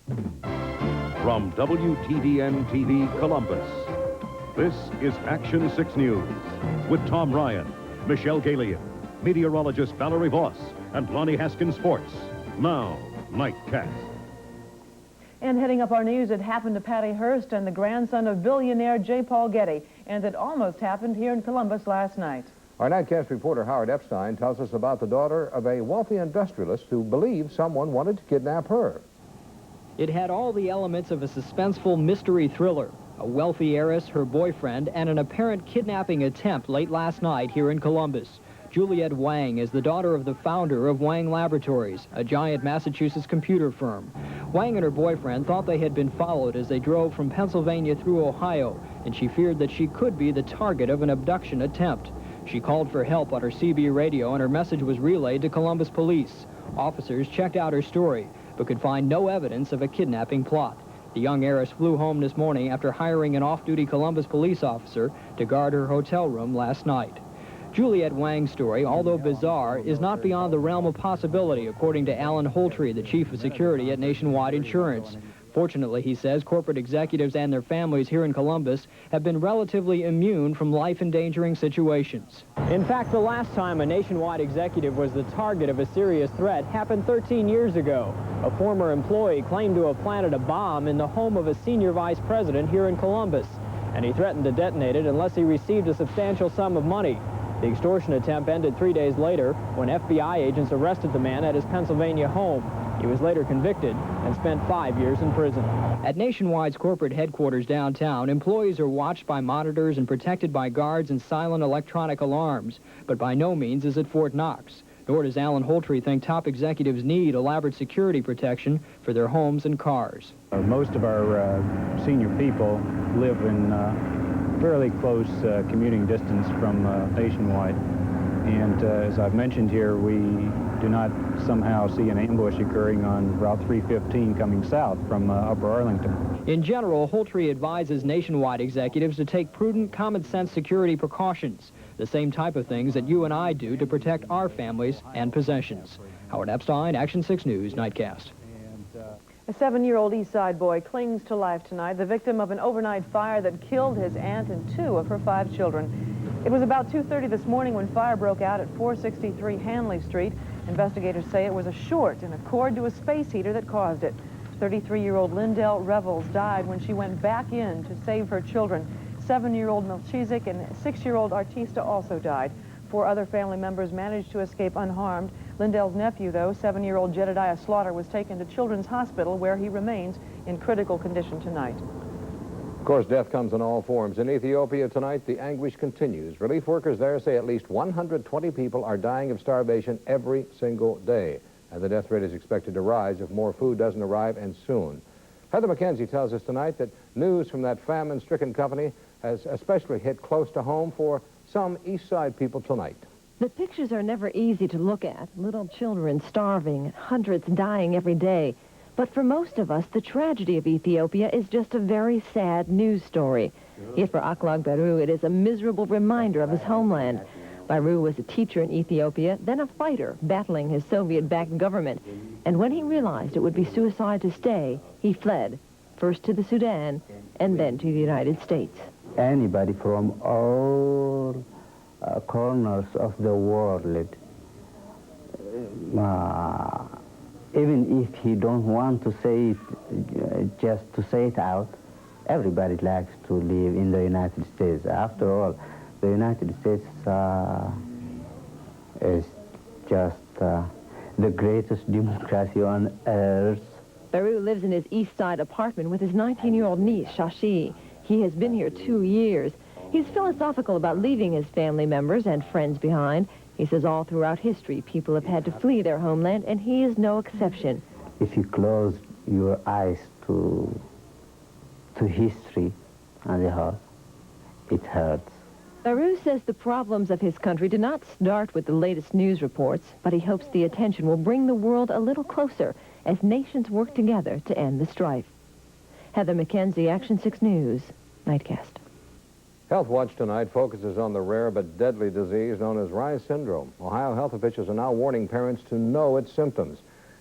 From WTVN TV Columbus, this is Action 6 News with Tom Ryan, Michelle Galea, meteorologist Valerie Voss, and Lonnie Haskins Sports. Now, Nightcast. And heading up our news, it happened to Patty Hearst and the grandson of billionaire J. Paul Getty, and it almost happened here in Columbus last night. Our Nightcast reporter Howard Epstein tells us about the daughter of a wealthy industrialist who believes someone wanted to kidnap her. It had all the elements of a suspenseful mystery thriller. A wealthy heiress, her boyfriend, and an apparent kidnapping attempt late last night here in Columbus. Juliette Wang is the daughter of the founder of Wang Laboratories, a giant Massachusetts computer firm. Wang and her boyfriend thought they had been followed as they drove from Pennsylvania through Ohio, and she feared that she could be the target of an abduction attempt. She called for help on her CB radio, and her message was relayed to Columbus police. Officers checked out her story, but could find no evidence of a kidnapping plot. The young heiress flew home this morning after hiring an off-duty Columbus police officer to guard her hotel room last night. Juliette Wang's story, although bizarre, is not beyond the realm of possibility, according to Alan Holtree, the chief of security at Nationwide Insurance. Fortunately, he says, corporate executives and their families here in Columbus have been relatively immune from life-endangering situations. In fact, the last time a Nationwide executive was the target of a serious threat happened 13 years ago. A former employee claimed to have planted a bomb in the home of a senior vice president here in Columbus, and he threatened to detonate it unless he received a substantial sum of money. The extortion attempt ended 3 days later when FBI agents arrested the man at his Pennsylvania home. He was later convicted and spent 5 years in prison. At Nationwide's corporate headquarters downtown, employees are watched by monitors and protected by guards and silent electronic alarms, but by no means is it Fort Knox. Nor does Alan Holtree think top executives need elaborate security protection for their homes and cars. Most of our senior people live in fairly close commuting distance from Nationwide. And as I've mentioned here, we do not somehow see an ambush occurring on Route 315 coming south from Upper Arlington. In general, Holtree advises Nationwide executives to take prudent, common-sense security precautions, the same type of things that you and I do to protect our families and possessions. Howard Epstein, Action 6 News, Nightcast. A 7-year-old East Side boy clings to life tonight, the victim of an overnight fire that killed his aunt and 2 of her 5 children. It was about 2:30 this morning when fire broke out at 463 Hanley Street. Investigators say it was a short in a cord to a space heater that caused it. 33-year-old Lindell Revels died when she went back in to save her children. 7-year-old Melchizek and 6-year-old Artista also died. 4 other family members managed to escape unharmed. Lindell's nephew, though, 7-year-old Jedediah Slaughter, was taken to Children's Hospital, where he remains in critical condition tonight. Of course, death comes in all forms. In Ethiopia tonight, the anguish continues. Relief workers there say at least 120 people are dying of starvation every single day. And the death rate is expected to rise if more food doesn't arrive, and soon. Heather McKenzie tells us tonight that news from that famine-stricken company has especially hit close to home for some East Side people tonight. The pictures are never easy to look at. Little children starving, hundreds dying every day. But for most of us, the tragedy of Ethiopia is just a very sad news story. Yet for Aklag Beru, it is a miserable reminder of his homeland. Beru was a teacher in Ethiopia, then a fighter battling his Soviet-backed government. And when he realized it would be suicide to stay, he fled, first to the Sudan and then to the United States. Anybody from all corners of the world, even if he don't want to say it, just to say it out, everybody likes to live in the United States. After all, the United States is just the greatest democracy on earth. Beru lives in his East Side apartment with his 19-year-old niece, Shashi. He has been here 2 years. He's philosophical about leaving his family members and friends behind. He says all throughout history, people have had to flee their homeland, and he is no exception. If you close your eyes to history and the heart, it hurts. Beru says the problems of his country do not start with the latest news reports, but he hopes the attention will bring the world a little closer as nations work together to end the strife. Heather McKenzie, Action 6 News, Nightcast. Health Watch tonight focuses on the rare but deadly disease known as Reye syndrome. Ohio health officials are now warning parents to know its symptoms.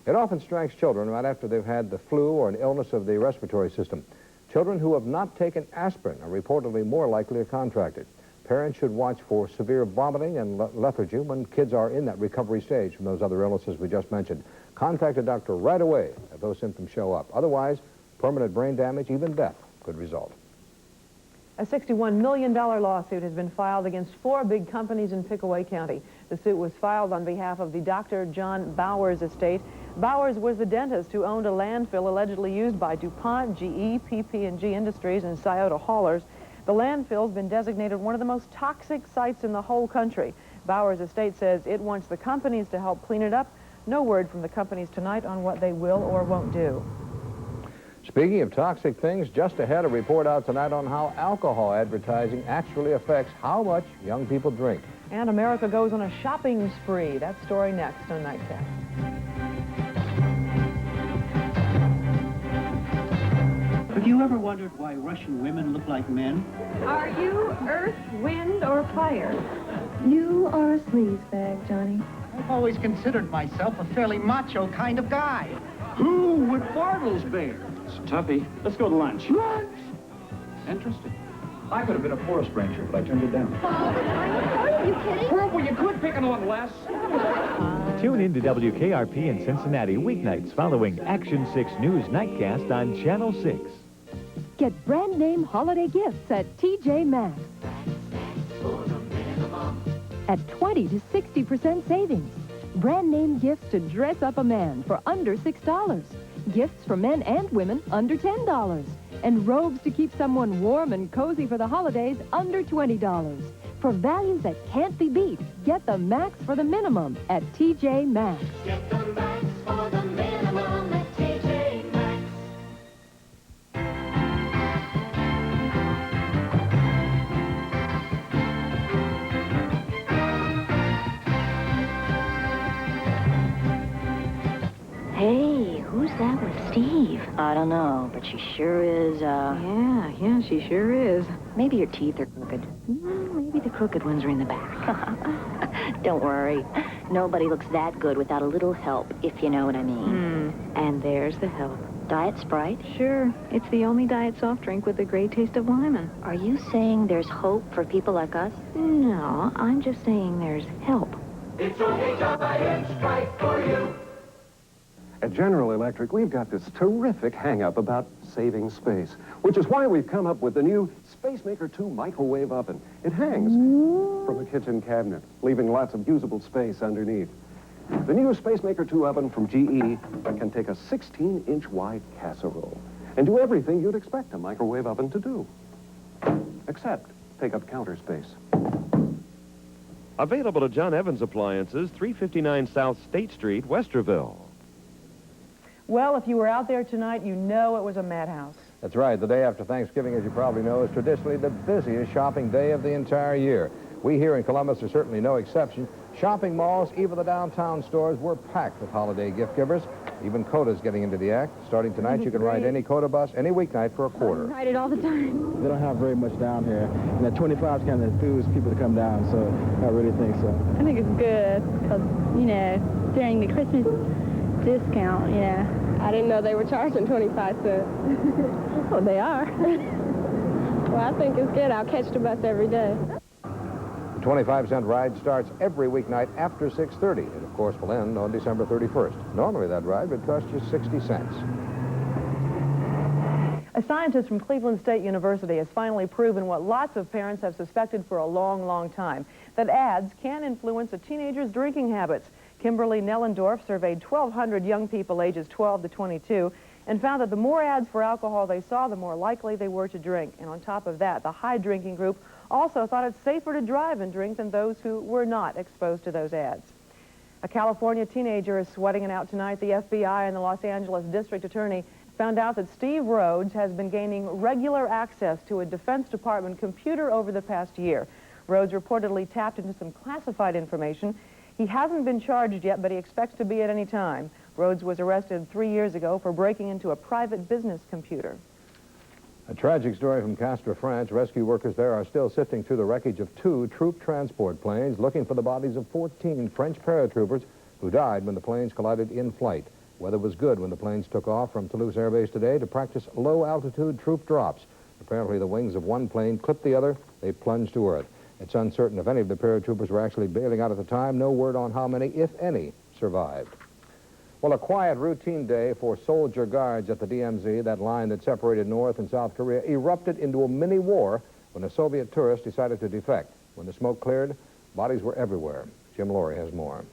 It often strikes children right after they've had the flu or an illness of the respiratory system. Children who have not taken aspirin are reportedly more likely to contract it. Parents should watch for severe vomiting and lethargy when kids are in that recovery stage from those other illnesses we just mentioned. Contact a doctor right away if those symptoms show up. Otherwise, permanent brain damage, even death, could result. A $61 million lawsuit has been filed against 4 big companies in Pickaway County. The suit was filed on behalf of the Dr. John Bowers estate. Bowers was the dentist who owned a landfill allegedly used by DuPont, GE, PP&G Industries, and Scioto haulers. The landfill's been designated one of the most toxic sites in the whole country. Bowers estate says it wants the companies to help clean it up. No word from the companies tonight on what they will or won't do. Speaking of toxic things, just ahead, a report out tonight on how alcohol advertising actually affects how much young people drink. And America goes on a shopping spree. That story next on Nightcast. Have you ever wondered why Russian women look like men? Are you earth, wind, or fire? You are a sleazebag, Johnny. I've always considered myself a fairly macho kind of guy. Who would Bartles be? It's Tuffy. Let's go to lunch. Lunch? Interesting. I could have been a forest ranger, but I turned it down. Are you kidding? Well, will you quit picking on Les? Tune in to WKRP in Cincinnati weeknights following Action 6 News Nightcast on Channel 6. Get brand name holiday gifts at TJ Maxx. At 20 to 60% savings. Brand name gifts to dress up a man for under $6. Gifts for men and women under $10. And robes to keep someone warm and cozy for the holidays under $20. For values that can't be beat, get the max for the minimum at TJ Maxx. Get the max for the minimum at TJ Maxx. Hey, who's that with Steve? I don't know, but she sure is, Yeah, she sure is. Maybe your teeth are crooked. Maybe the crooked ones are in the back. Don't worry. Nobody looks that good without a little help, if you know what I mean. And there's the help. Diet Sprite? Sure. It's the only diet soft drink with a great taste of lemon. Are you saying there's hope for people like us? No, I'm just saying there's help. It's okay to buy in Sprite for you. At General Electric, we've got this terrific hang-up about saving space, which is why we've come up with the new Spacemaker 2 microwave oven. It hangs from a kitchen cabinet, leaving lots of usable space underneath. The new Spacemaker 2 oven from GE can take a 16-inch wide casserole and do everything you'd expect a microwave oven to do, except take up counter space. Available at John Evans Appliances, 359 South State Street, Westerville. Well, if you were out there tonight, you know it was a madhouse. That's right. The day after Thanksgiving, as you probably know, is traditionally the busiest shopping day of the entire year. We here in Columbus are certainly no exception. Shopping malls, even the downtown stores, were packed with holiday gift givers. Even Coda's getting into the act. Starting tonight, you can ride any Coda bus any weeknight for a quarter. I ride it all the time. They don't have very much down here. And that 25 is kind of enthused people to come down, so I really think so. I think it's good because, you know, during the Christmas discount, yeah. I didn't know they were charging 25 cents. Well, they are. Well, I think it's good. I'll catch the bus every day. The 25-cent ride starts every weeknight after 6:30. It, of course, will end on December 31st. Normally, that ride would cost you 60 cents. A scientist from Cleveland State University has finally proven what lots of parents have suspected for a long, long time, that ads can influence a teenager's drinking habits. Kimberly Nellendorf surveyed 1,200 young people ages 12 to 22 and found that the more ads for alcohol they saw, the more likely they were to drink. And on top of that, the high drinking group also thought it's safer to drive and drink than those who were not exposed to those ads. A California teenager is sweating it out tonight. The FBI and the Los Angeles District Attorney found out that Steve Rhodes has been gaining regular access to a Defense Department computer over the past year. Rhodes reportedly tapped into some classified information. He hasn't been charged yet, but he expects to be at any time. Rhodes was arrested 3 years ago for breaking into a private business computer. A tragic story from Castres, France. Rescue workers there are still sifting through the wreckage of 2 troop transport planes looking for the bodies of 14 French paratroopers who died when the planes collided in flight. Weather was good when the planes took off from Toulouse Air Base today to practice low-altitude troop drops. Apparently, the wings of one plane clipped the other. They plunged to Earth. It's uncertain if any of the paratroopers were actually bailing out at the time. No word on how many, if any, survived. Well, a quiet, routine day for soldier guards at the DMZ, that line that separated North and South Korea, erupted into a mini-war when a Soviet tourist decided to defect. When the smoke cleared, bodies were everywhere. Jim Laurie has more.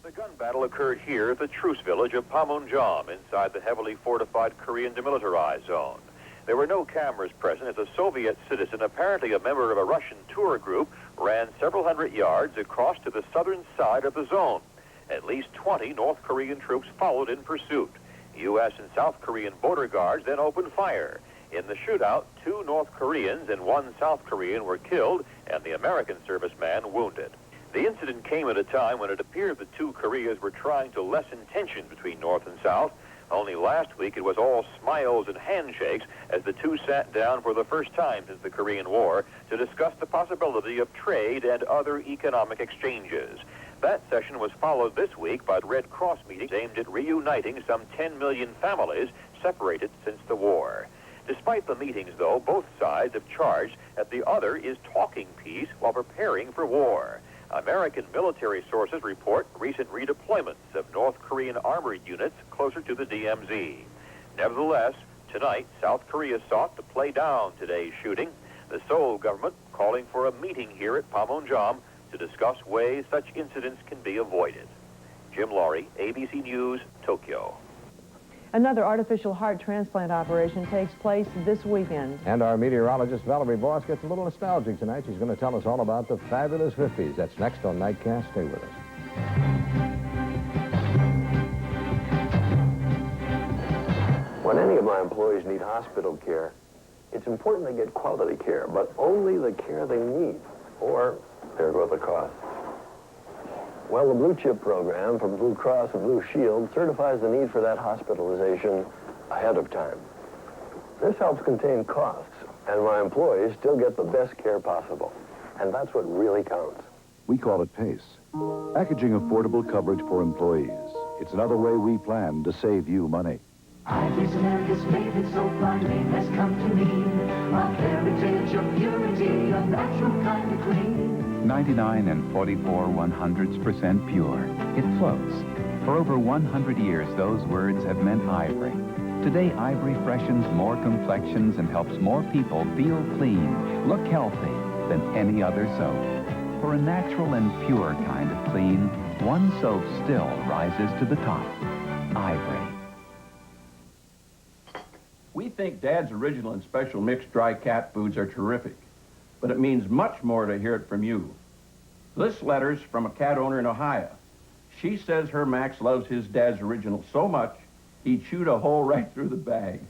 The gun battle occurred here at the truce village of Panmunjom, inside the heavily fortified Korean demilitarized zone. There were no cameras present as a Soviet citizen, apparently a member of a Russian tour group, ran several hundred yards across to the southern side of the zone. At least 20 North Korean troops followed in pursuit. U.S. and South Korean border guards then opened fire. In the shootout, 2 North Koreans and 1 South Korean were killed and the American serviceman wounded. The incident came at a time when it appeared the 2 Koreas were trying to lessen tension between North and South. Only last week it was all smiles and handshakes as the 2 sat down for the first time since the Korean War to discuss the possibility of trade and other economic exchanges. That session was followed this week by Red Cross meetings aimed at reuniting some 10 million families separated since the war. Despite the meetings, though, both sides have charged that the other is talking peace while preparing for war. American military sources report recent redeployments of North Korean armored units closer to the DMZ. Nevertheless, tonight, South Korea sought to play down today's shooting. The Seoul government calling for a meeting here at Panmunjom to discuss ways such incidents can be avoided. Jim Laurie, ABC News, Tokyo. Another artificial heart transplant operation takes place this weekend. And our meteorologist, Valerie Voss, gets a little nostalgic tonight. She's going to tell us all about the fabulous 50s. That's next on Nightcast. Stay with us. When any of my employees need hospital care, it's important they get quality care, but only the care they need, or there go the costs. Well, the Blue Chip program from Blue Cross and Blue Shield certifies the need for that hospitalization ahead of time. This helps contain costs, and my employees still get the best care possible. And that's what really counts. We call it PACE, packaging affordable coverage for employees. It's another way we plan to save you money. Ivory's America's favorite soap line name has come to mean a heritage of purity, a natural kind of clean. 99 and 44/100% pure. It floats. For over 100 years, those words have meant ivory. Today, ivory freshens more complexions and helps more people feel clean, look healthy than any other soap. For a natural and pure kind of clean, one soap still rises to the top. Ivory. We think Dad's original and special mixed dry cat foods are terrific, but it means much more to hear it from you. This letter's from a cat owner in Ohio. She says her Max loves his Dad's original so much, he chewed a hole right through the bag.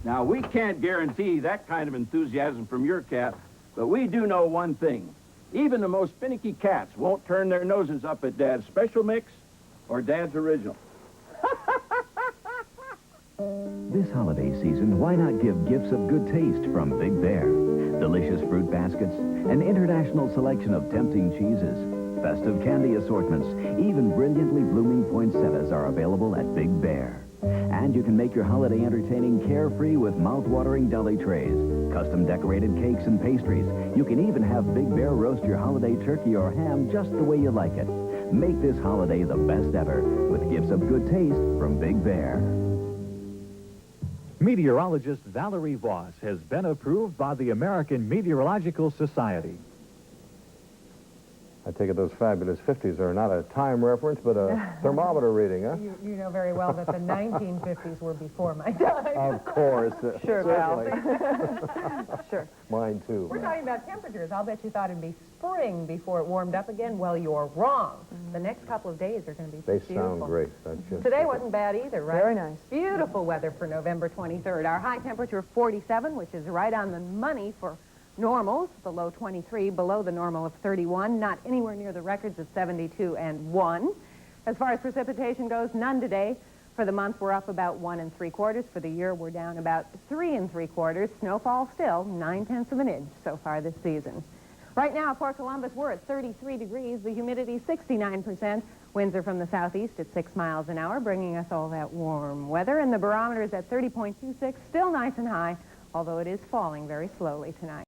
Now, we can't guarantee that kind of enthusiasm from your cat, but we do know one thing. Even the most finicky cats won't turn their noses up at Dad's special mix or Dad's original. This holiday season, why not give gifts of good taste from Big Bear? Delicious fruit baskets, an international selection of tempting cheeses, festive candy assortments, even brilliantly blooming poinsettias are available at Big Bear. And you can make your holiday entertaining carefree with mouth-watering deli trays, custom decorated cakes and pastries. You can even have Big Bear roast your holiday turkey or ham just the way you like it. Make this holiday the best ever with gifts of good taste from Big Bear. Meteorologist Valerie Voss has been approved by the American Meteorological Society. I take it those fabulous 50s are not a time reference, but a thermometer reading, huh? You know very well that the 1950s were before my time. Of course. Sure, certainly. Sure. Mine, too. We're talking about temperatures. I'll bet you thought it'd be spring before it warmed up again. Well, you're wrong. The next couple of days are going to be They beautiful. sound great. That's just Today wasn't bad either, right? Very nice. Beautiful weather for November 23rd. Our high temperature 47, which is right on the money for normals, below 23, below the normal of 31, not anywhere near the records of 72 and 1. As far as precipitation goes, none today. For the month, we're up about 1 3/4. For the year, we're down about 3 3/4. Snowfall still 9/10 of an inch so far this season. Right now, for Columbus, we're at 33 degrees. The humidity 69%. Winds are from the southeast at 6 miles an hour, bringing us all that warm weather. And the barometer is at 30.26, still nice and high, although it is falling very slowly tonight.